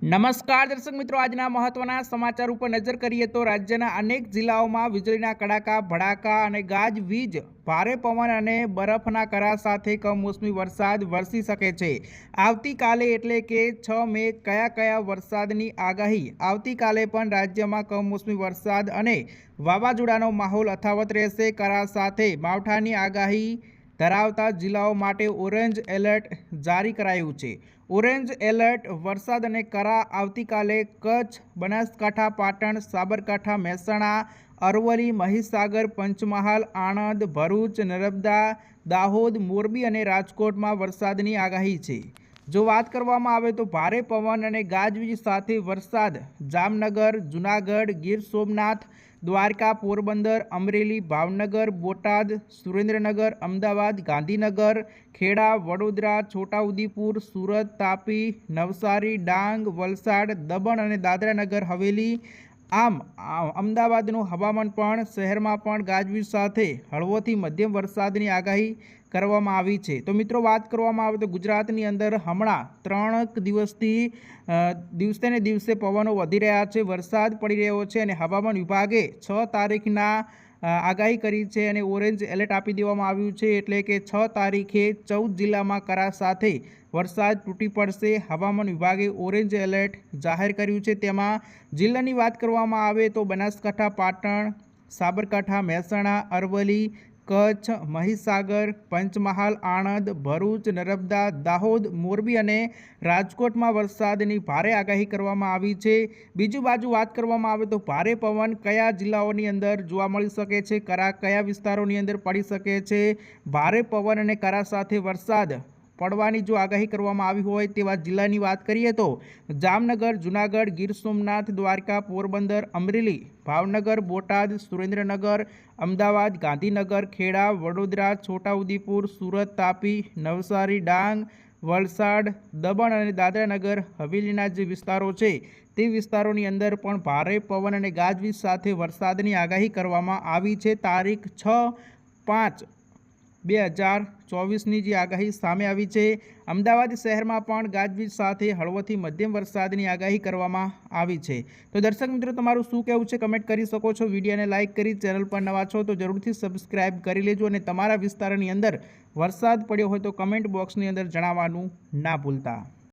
નમસ્કાર દર્શક મિત્રો, આજના મહત્વના સમાચાર ઉપર નજર કરીએ તો રાજ્યના અનેક જિલ્લાઓમાં વીજળીના કડાકા ભડાકા અને ગાજવીજ, ભારે પવન અને બરફના કરા સાથે કમોસમી વરસાદ વરસી શકે છે। આવતીકાલે એટલે કે 6 મે કયા વરસાદની આગાહી? આવતીકાલે પણ રાજ્યમાં કમોસમી વરસાદ અને વાવાઝોડાનો માહોલ યથાવત રહેશે। કરા સાથે માવઠાની આગાહી ધરાવતા જિલ્લાઓ માટે ઓરેન્જ એલર્ટ જારી કરાયું છે। ઓરેન્જ એલર્ટ વરસાદ અને કરા આવતીકાલે કચ્છ, બનાસકાંઠા, પાટણ, સાબરકાંઠા, મહેસાણા, અરવલ્લી, મહીસાગર, પંચમહાલ, આણંદ, ભરૂચ, નર્મદા, દાહોદ, મોરબી અને રાજકોટમાં વરસાદની આગાહી છે। જો વાત કરવામાં આવે તો ભારે પવન અને ગાજવીજ સાથે વરસાદ જામનગર, જૂનાગઢ, ગીર સોમનાથ, દ્વારકા, પોરબંદર, અમરેલી, ભાવનગર, બોટાદ, સુરેન્દ્રનગર, અમદાવાદ, ગાંધીનગર, ખેડા, વડોદરા, છોટાઉદેપુર, સુરત, તાપી, નવસારી, ડાંગ, વલસાડ, દમણ અને દાદરાનગર હવેલી। આમ અમદાવાદનું હવામાન પણ શહેરમાં પણ ગાજવીજ સાથે હળવોથી મધ્યમ વરસાદની આગાહી કરવામાં આવી છે। તો મિત્રો, વાત કરવામાં આવે તો ગુજરાતની અંદર હમણાં 3 દિવસથી દિવસે ને દિવસે પવનો વધી રહ્યા છે, વરસાદ પડી રહ્યો છે અને હવામાન વિભાગે 6 તારીખના આગાહી કરી છે અને ઓરેન્જ એલર્ટ આપી દેવામાં આવ્યું છે। એટલે કે 6 તારીખે 14 જિલ્લામાં કરા સાથે વરસાદ તૂટી પડશે। હવામાન વિભાગે ઓરેન્જ એલર્ટ જાહેર કર્યું છે। તેમાં જિલ્લાની વાત કરવામાં આવે તો બનાસકાંઠા, પાટણ, સાબરકાંઠા, મહેસાણા, અરવલ્લી, કચ્છ, મહીસાગર, પંચમહાલ, આણંદ, ભરૂચ, નર્મદા, દાહોદ, મોરબી અને રાજકોટમાં વરસાદની ભારે આગાહી કરવામાં આવી છે। બીજી બાજુ વાત કરવામાં આવે તો ભારે પવન કયા જિલ્લાઓની અંદર જોવા મળી શકે છે, કરા કયા વિસ્તારોની અંદર પડી શકે છે? ભારે પવન અને કરા સાથે વરસાદ પડવાની જો આગાહી કરવામાં આવી હોય તેવા જિલ્લાની વાત કરીએ તો જામનગર, જૂનાગઢ, ગીર સોમનાથ, દ્વારકા, પોરબંદર, અમરેલી, ભાવનગર, બોટાદ, સુરેન્દ્રનગર, અમદાવાદ, ગાંધીનગર, ખેડા, વડોદરા, છોટાઉદેપુર, સુરત, તાપી, નવસારી, ડાંગ, વલસાડ, દમણ અને દાદરાનગર હવેલીના જે વિસ્તારો છે તે વિસ્તારોની અંદર પણ ભારે પવન અને ગાજવીજ સાથે વરસાદની આગાહી કરવામાં આવી છે। તારીખ 6/5/2024ની જે આગાહી સામે આવી છે। અમદાવાદ શહેરમાં પણ ગાજવીજ સાથે હળવોથી મધ્યમ વરસાદની આગાહી કરવામાં આવી છે। તો દર્શક મિત્રો, તમારું શું કહેવું છે કમેન્ટ કરી શકો છો। વિડીયોને લાઇક કરી ચેનલ પર નવા છો તો જરૂરથી સબસ્ક્રાઇબ કરી લેજો અને તમારા વિસ્તારની અંદર વરસાદ પડ્યો હોય તો કમેન્ટ બોક્સની અંદર જણાવવાનું ના ભૂલતા।